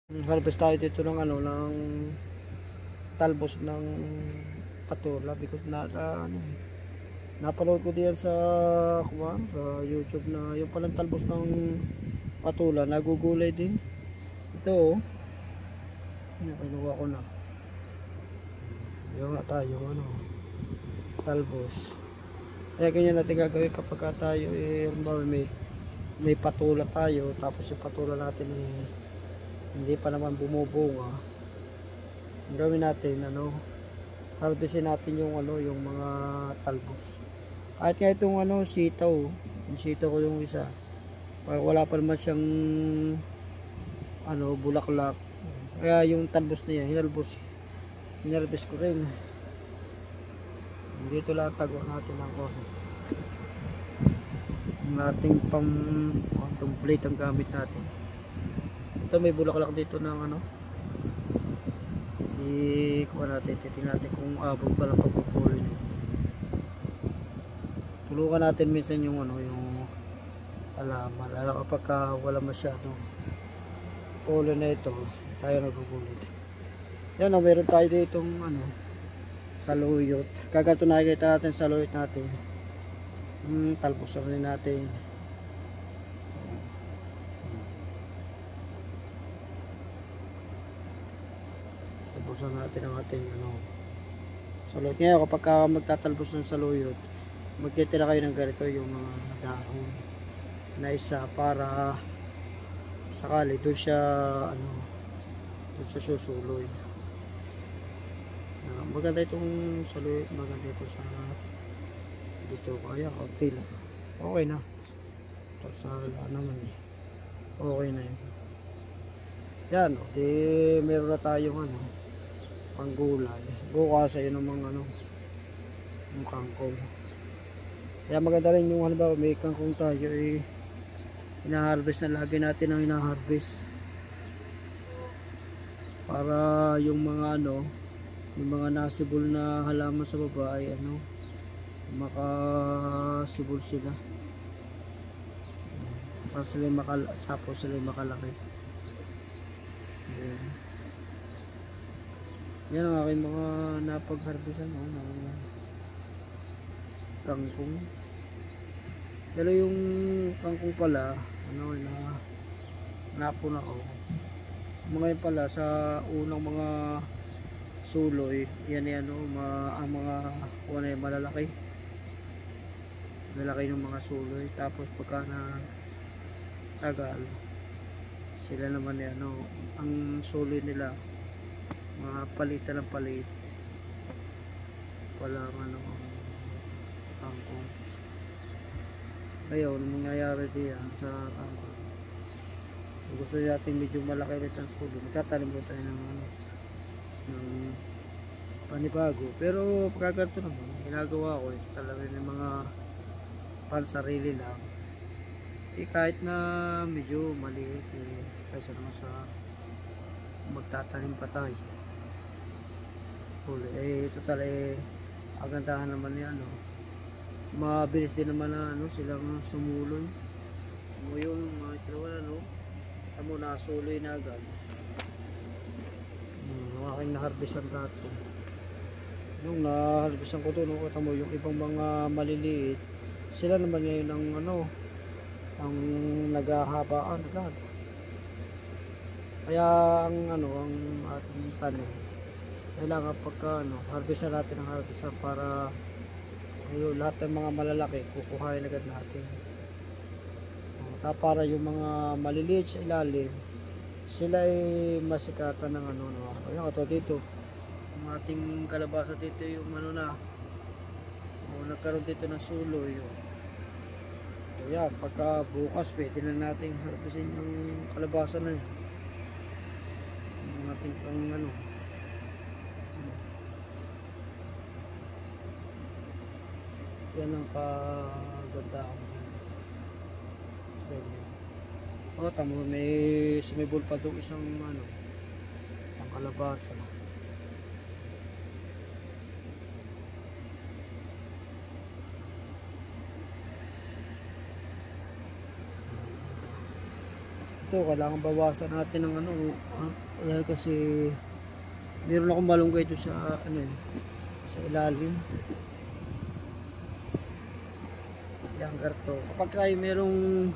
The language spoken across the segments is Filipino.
Harvest tayo dito ng ano ng talbos ng patula because napanood ko diyan sa sa YouTube na yung palang talbos ng patula nagugulay din. Ito oh. Kinuha ko na. Yung na tayo ano talbos. Kaya ganyan natin gagawin kapag tayo may patula tayo tapos yung patula natin hindi pa naman bumubunga. Ang gawin natin harvestin natin yung yung mga talbos. Kahit nga itong sitaw, yung sitaw ko yung isa. Wala pa naman siyang bulaklak. Kaya yung talbos niya, hinalbos ko rin. Dito lang tago natin ang ating complete ang gamit natin. Ito may bulaklak dito ng kuha natin, titingnan natin kung abot pa lang pagpupuloy. Tulungan natin minsan yung yung halaman, lalo kapag wala masyadong pulo na ito, tayo nagugulit. Yan meron tayo ditong saluyot. Kagato nakikita natin saluyot natin. Talbosan rin natin. Talbosan natin ang ating saluyot. Ngayon kapag magtatalbos ng saluyot, magtitira kayo ng ganito yung mga dahon na isa para sakali doon siya susuloy. Maganda itong saluyot, maganda ito sa dito kaya kaunti lang. Okay na. Sala naman okay na yun. Yan di meron na tayong panggulay. Bukas ay ng mga yung kangkong. Kaya maganda rin yung halimbawa may kangkong tayo ina-harvest na lagi natin ang ina-harvest para yung mga yung mga nasibol na halaman sa baba ay makasibol sila para sila tapos sila makalaki. Yan ang aking mga napag-harvestan ng kangkong. Pero yung kangkong pala napon ako mga yun pala sa unang mga suloy yan ang mga malalaki ng mga suloy, tapos pagka na tagal sila naman ang suloy nila mga palitan ng palit walang kangkong. Ngayon mangyayari diyan sa kangkong, gusto natin medyo malaki ulit ang suloy, magtatanim mo tayo ng panibago. Pero pagkaganto naman ginagawa ko talaga ng mga pansarili lang kahit na medyo maliit kaysa naman sa magtatanim pa tayo total ang gandahan naman yan mabilis din naman na silang sumuloy yung mga sila tamo nasuloy na agad. Aking na-harvestan dati. Yung na-harvestan ko ito, katamo yung ibang mga maliliit, sila naman ngayon ang naghahabaan agad. Kaya ang ating tanim, kailangan pagka harvestan natin ang harvestan para lahat ng mga malalaki kukuhain agad natin. Para yung mga maliliit sa ilalim, sila ay masikatan ng yung ito dito ang ating kalabasa dito yung nagkaroon dito ng suloy so yan pagka bukas pwede na natin harvestin yung kalabasa na yun yung ating yan ang kaganda tamo may sumibol pa doon isang kalabasa. ito kailangan bawasan natin ng ano, dahil kasi meron akong malunggay ito sa ano sa ilalim. Yan garto. Kapag tayo merong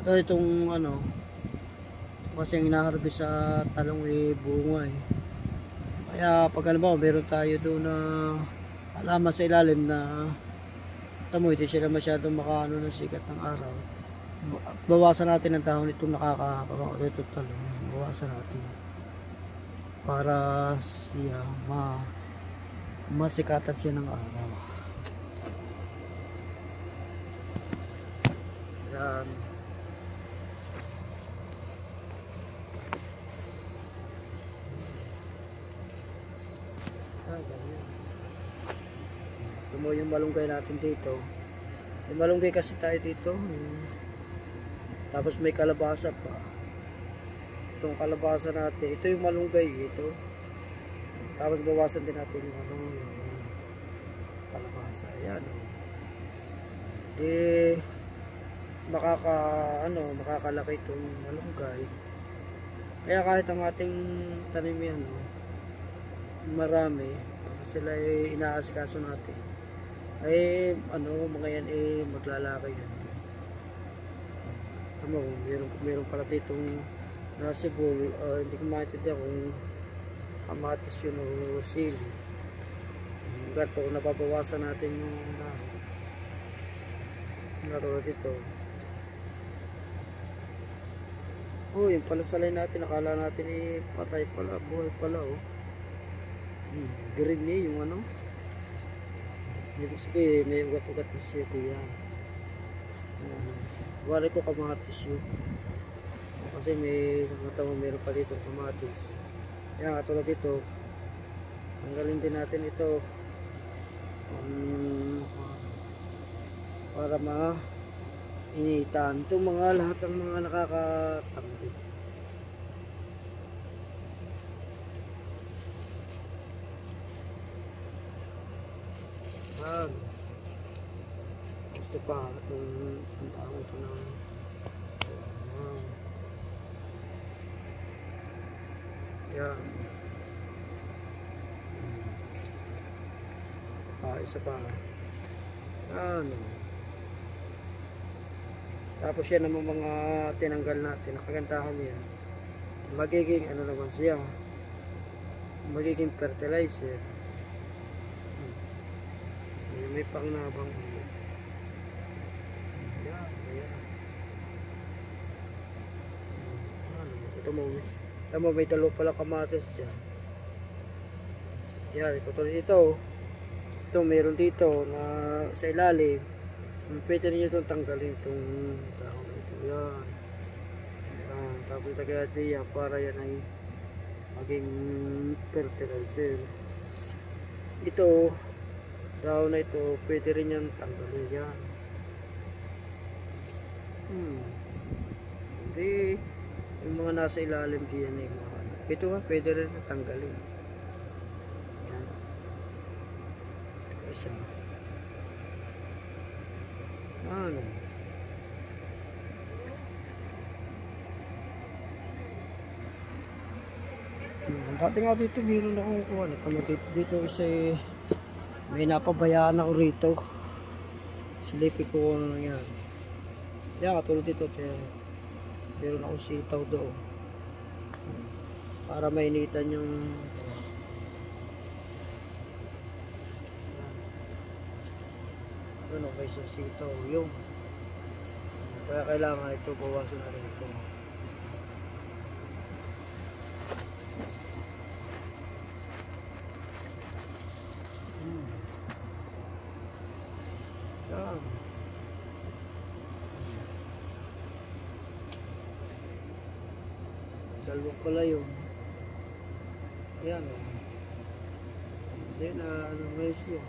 itong ano, kasi ang inaharvest sa talong bunga Kaya pag alam meron tayo doon na halaman sa ilalim na tamo, hindi sila masyadong makaano ng sikat ng araw. Bawasan natin ang dahon itong nakakapagawa ito talong. Bawasan natin para siya masikatan siya ng araw. Yan. Ito mo yung malunggay natin dito. May malunggay kasi tayo dito. Tapos may kalabasa pa. Itong kalabasa natin. Ito yung malunggay ito. Tapos bawasan din natin yung ano, yung kalabasa. Ayan. Di makakalaki itong malunggay. Kaya kahit ang ating tanim yan, marami. Kasi sila inaasikaso natin. Ay mga yan maglalaki yan. Meron pala ditong nasibol, hindi ko maintindihan kung kamatis yun o sili. Gato nababawasan natin yung gato dito. Yung palasalay natin, nakala natin patay pala, buhay pala green yung ano. Ibig sabihin, may ugat-ugat na siya yan. Wala ko kamatis yun. Kasi meron pa dito kamatis. Yan, katulad dito. Tanggalin din natin ito. Para initan. Itong lahat ng mga nakakatanggal. Gusto pa itong isang tao ito na yan. Isa pa tapos yan naman mga tinanggal natin, nakagandahan yan, magiging naman siya, magiging fertilizer. May pangnabang yan. Ito mo may dalaw pala kamatis dyan. Yan, ito meron dito na sa ilalim. Pwede rin itong tanggalin itong dahon ito. Yan. Tapos tagay diya para yan ay maging fertilizer. Ito dahon na ito, pwede rin yan tanggalin yan. Hindi yung mga nasa ilalim diyan ito pwede rin tanggalin. Yan. Isa. Dati nga dito meron akong kuha. Dito isa may napabayaan ako rito. Silipin ko ano yan. Yan, katulad dito. Meron akong sitaw doon. Para mainitan yung may sitaw yung. Kaya kailangan ito bawasan na rin ito. Dalawang pala yun. Ayan hindi na guys yun.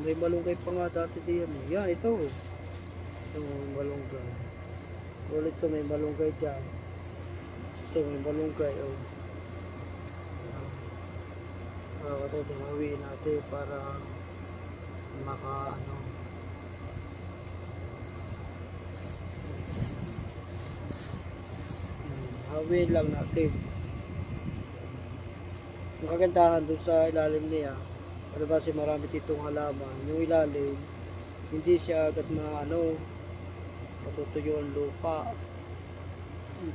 May malunggay pa nga dati diyan yan ito malunggay ulit ito may malunggay dyan. Ito may malunggay ito hawiin natin para Awin lang natin. Ang kagandahan doon sa ilalim niya, ano ba si marami ditong halaman, yung ilalim, hindi siya agad matutuyo ang lupa.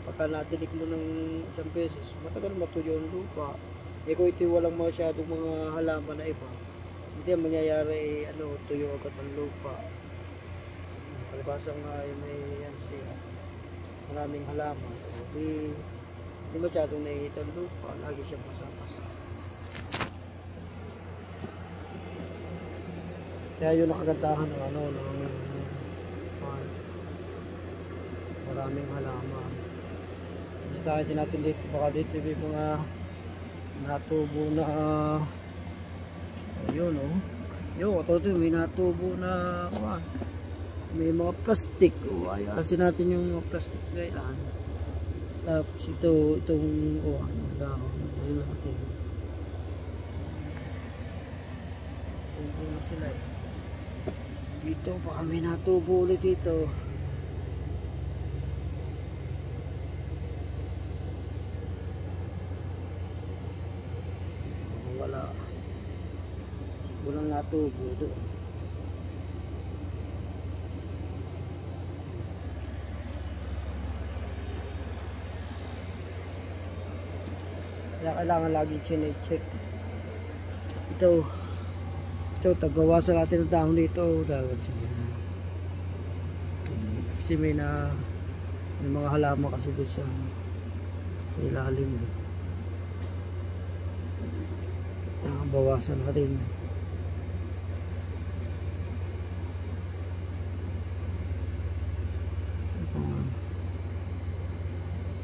Pagka natinik mo ng isang beses, matagal matuyo ang lupa. Eh kung ito walang masyadong mga halaman na iba, hindi mangyayari tuyo agad ang lupa. Palibasang may yan siya, maraming halaman. Hindi masyadong nahihita ang lupa, lagi siyang basa-basa. Kaya yun nakagandahan ng maraming halaman. Bisitahin natin dito, baka dito may mga natubo na ayun yung katulad may natubo na may mga plastic. Ayasin natin yung mga plastic na yan. Tapos itong dahon ayun natin. Tubo na sila dito, baka may natubo ulit dito. Walang natubo doon. Kaya kailangan lagi check. Ito tagawasan natin ang dahon dito kasi may mga halaman kasi doon sa ilalim. Bawasan natin.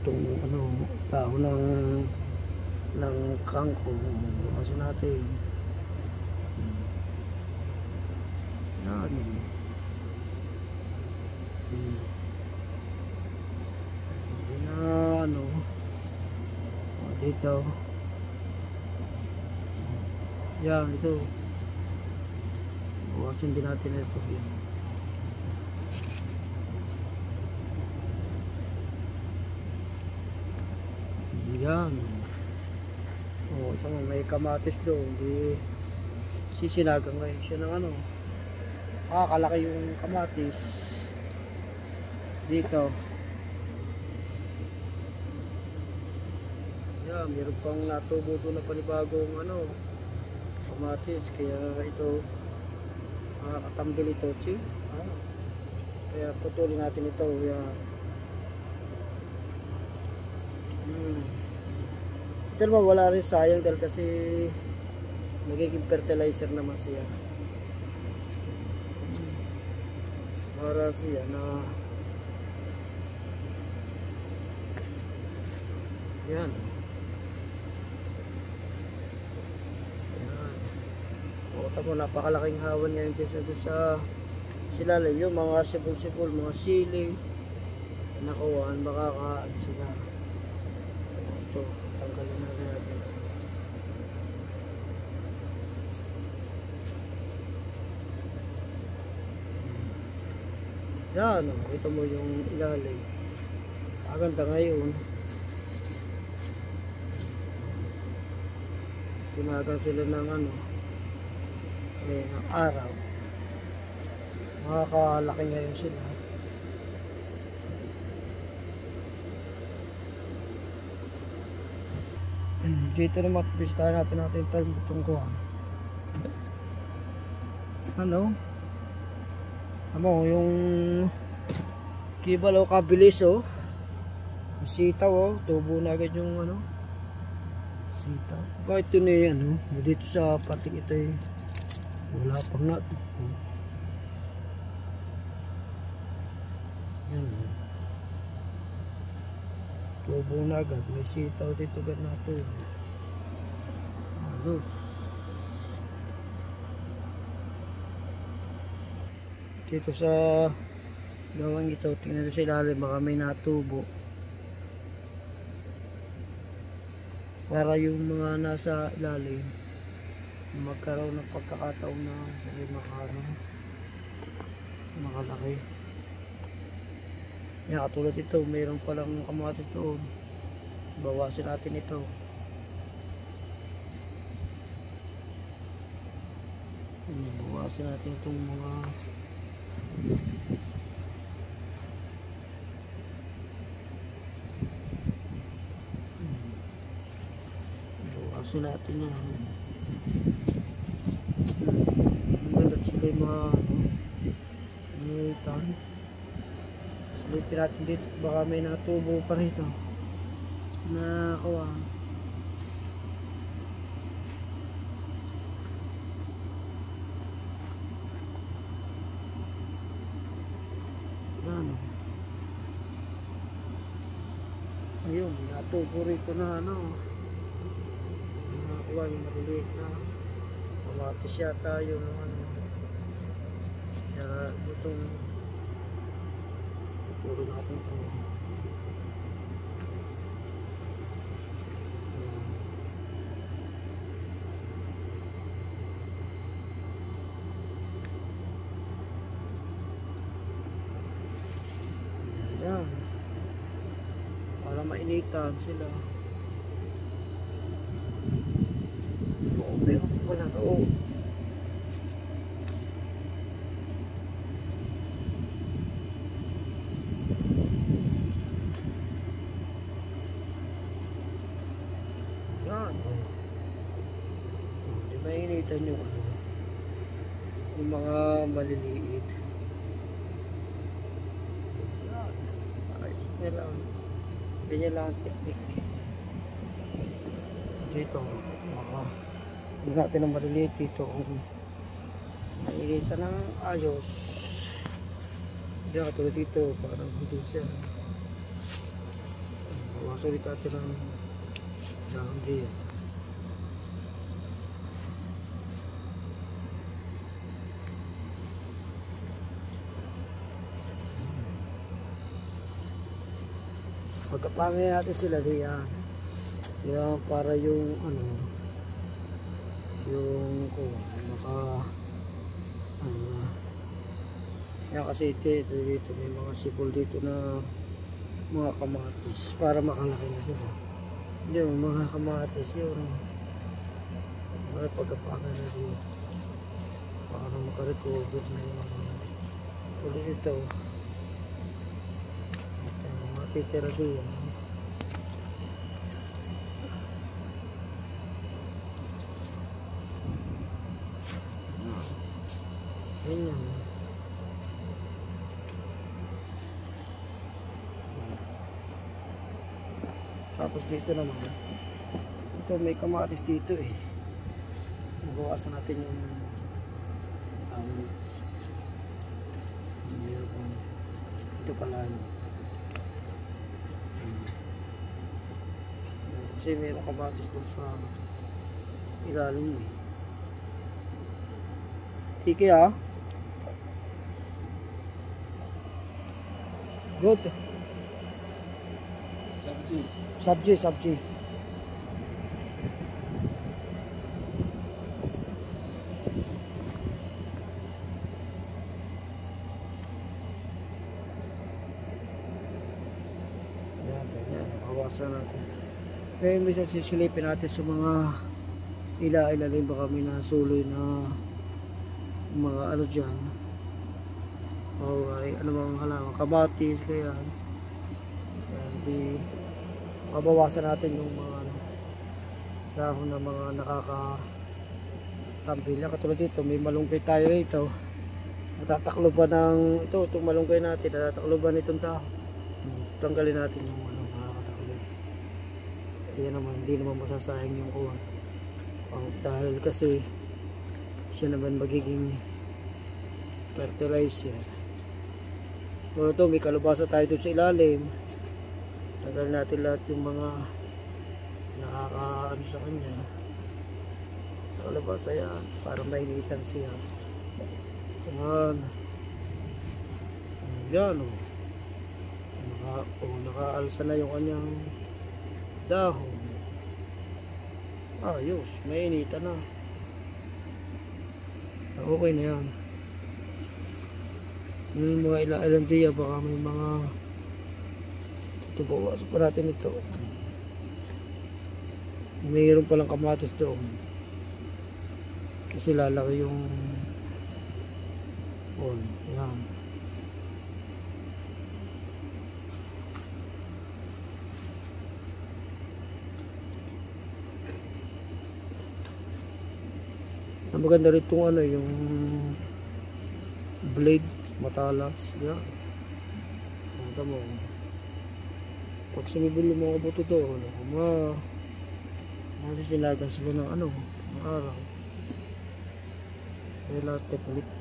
Itong dahon ng kangkong, bawasan natin. Yan. Hindi na dito. Yan, ito. Bawasan din natin ito. Yan. Ito may kamatis doon. Hindi sisinagang ngayon siya ng kalaki yung kamatis. Dito. Yan, meron pang natubo doon na panibagong kamatis, kaya ito makakatambil ito, kaya putulin natin ito. Yan. Ito naman wala rin sayang dahil kasi magiging fertilizer naman siya para siya na yan. Tapos napakalaking hawan ngayon sa silalim, yung mga sipol-sipol, mga sili nakuhaan, makakaaan sila. Ito, tanggalin na natin. Yan, ito mo yung ilalim. Aganda ngayon. Sinagan sila ng ng araw. Makakalaki ngayon sila. Dito naman bisitahin natin itong kuhan. Yung kibal kabilis sitaw tubo na agad yung sitaw. Kahit ito na yan dito sa pating ito wala pang nato. Yan tubo na agad, may sitaw dito agad na tubo. Halos dito sa gawang ito, tingnan nyo sa ilalim, baka may natubo para yung mga nasa ilalim magkaroon ng pagkakataon na sabi makalaki. Yan, katulad ito, mayroon palang kamatis doon, Bawasin natin ito. Bawasin natin itong mga bawasin natin yan. Maganda sila yung mga initan. Silipin natin dito, baka may natubo pa rito na kawa. Ano? Ayun, natubo rito na ano. Nakakuha yung maliliit na kamatis yata yun ano. Kaya itong puro natin ito. Yan. Para mainitan sila. Oo, meron pala na. Oo. Yan. Di ba initan yung ano? Yung mga maliliit. Yan. Ayos na lang. Ganyan lang ang technique. Dito, huwag natin ang maliliit dito. Kung nainitan ng ayos. Hindi ako tulad dito. Parang hindi siya. Bawasan ulit natin ng dahon diyan. Pagkapangin natin sila diyan. Yan para yung ano, yung maka yan kasi dito may mga sipol dito na mga kamatis para makalaki na sila. Yung mga kamatis yun para pagkapangin na dito para makarecover na yung ulit ito. Titira diyan. Ayan. Tapos dito naman ito may kamatis dito eh. Magawasan natin yung ito pala yun. Kasi mayroong kamatis doon sa ilalim eh. Tiki ah. Good. Sabji. Yan, bawasan natin. Ngayon minsan sisilipin natin sa mga ilalim baka may nasuloy na mga ano dyan. Okay, ano bang halaman? Kamatis, kaya di mabawasan natin yung mga ano, dahon na mga nakakatambil. Katulad dito, may malunggay tayo rito. Natatakloban ng itong malunggay natin, natatakloban itong dahon. Tanggalin natin yung ano, nakakataklob. Hindi naman masasayang yung kuha. Dahil kasi siya naman magiging fertilizer. Tulad ito, may kalabasa tayo doon sa ilalim. Tagal natin lahat yung mga nakakaano sa kanya. Sa kalabasa yan, para mainitan siya. Yan o. Nakaalsa na yung kanyang dahon. Ayos, mainitan na. Okay na yan. May mga ilang diya, baka may mga ito, bawasan pa natin ito. mayroon palang kamatis doon. Kasi lalaki yung yan. Ang maganda rin itong ano, yung blade, matalas. Yan. Punta mo. Pag sumibil yung mga buto doon, masisilagan sila ng ano, ng araw. Kaya technique.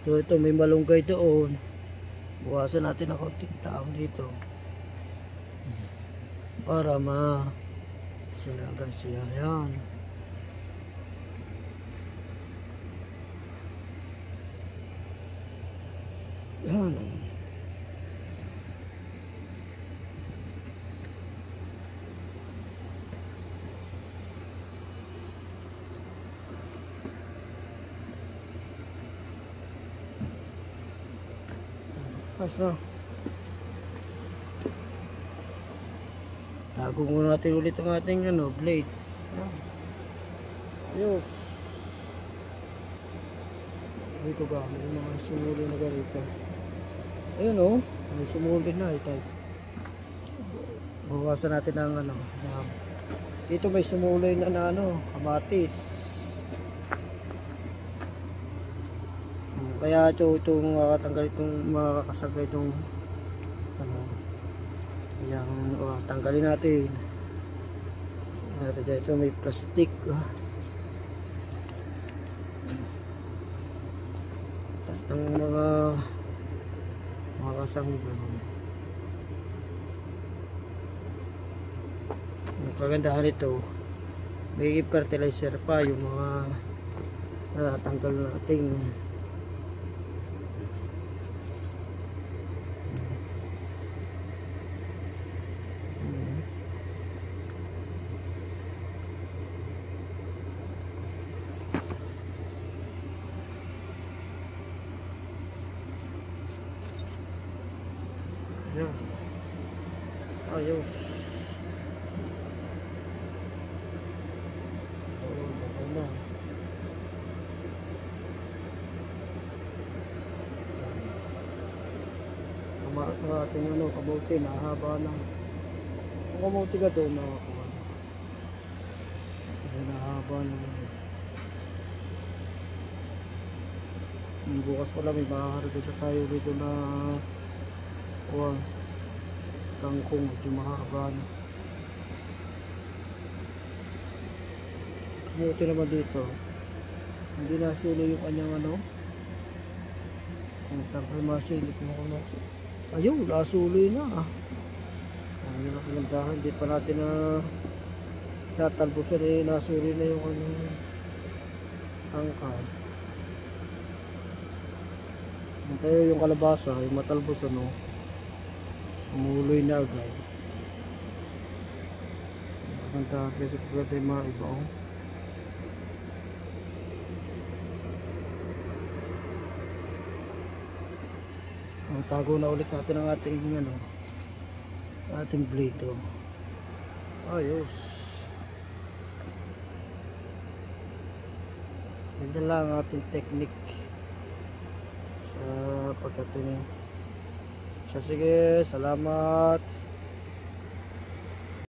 So ito, may malunggay doon. Buwasan natin ang konting taong dito para silagan siya. Yan. Yan. Asa? Tago muna natin ulit ang ating ano, blade. Ayos. Dito ba? May mga sumuli na ganito. Ayun o. May sumuli na. Bawasan natin ang ano. Dito may sumuli na ano, kamatis. Kaya itong makakatanggal itong makakasagay itong ano, yung tanggalin natin. Ito may plastic. Itong mga kasanggan. Ang kagandahan ito, may fertilizer pa yung mga natatanggal nating yan. Ayos. Okay na. Kumaat na ating ano, kabuti, nahaba na. Ang kabuti ka doon, nakakuha. Nahaba na. Bukas pala may makaharga tayo dito na kangkong, medyo mahaba na. Kamuti naman dito, hindi nasulo yung kanyang ano, ang tarpalmasi, hindi ko makunasi. Ayun, nasuloy na. Ayun ang kagandahan, hindi pa natin na tatalbusan eh, nasuloy na yung ano, angka. Tayo yung kalabasa, yung matalbos ano, sumuloy na agad. Maganda kasi pagkat tayo mga iba oh. Tago na ulit natin ang ating ano, ating blade oh. Ayos. Yan lang ang ating technique sa pagkatinig. Sige, salamat.